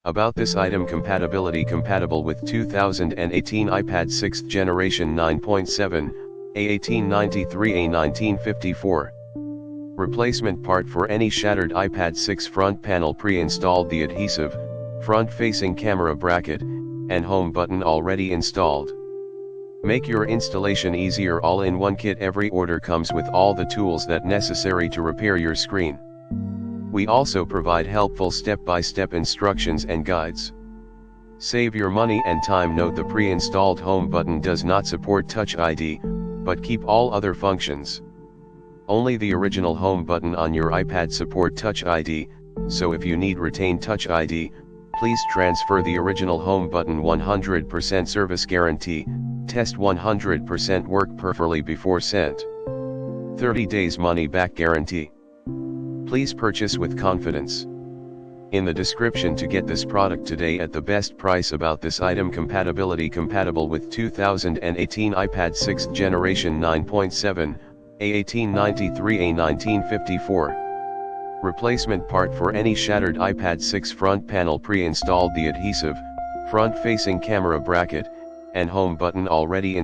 About this item: compatibility: compatible with 2018 iPad 6th generation 9.7, A1893 A1954. Replacement part for any shattered iPad 6 front panel: pre-installed. The adhesive, front-facing camera bracket, and home button already installed. Make your installation easier. All-in-one kit. Every order comes with all the tools that necessary to repair your screen. We also provide helpful step-by-step instructions and guides. Save your money and time. Note: the pre-installed home button does not support Touch ID, but keep all other functions. Only the original home button on your iPad support Touch ID, so if you need retain Touch ID, please transfer the original home button. 100% service guarantee, test 100% work perfectly before sent. 30 days money back guarantee. Please purchase with confidence. In the description to get this product today at the best price. About this item: compatibility: compatible with 2018 iPad 6th generation 9.7, A1893 A1954. Replacement part for any shattered iPad 6 front panel: pre-installed. The adhesive, front-facing camera bracket, and home button already installed.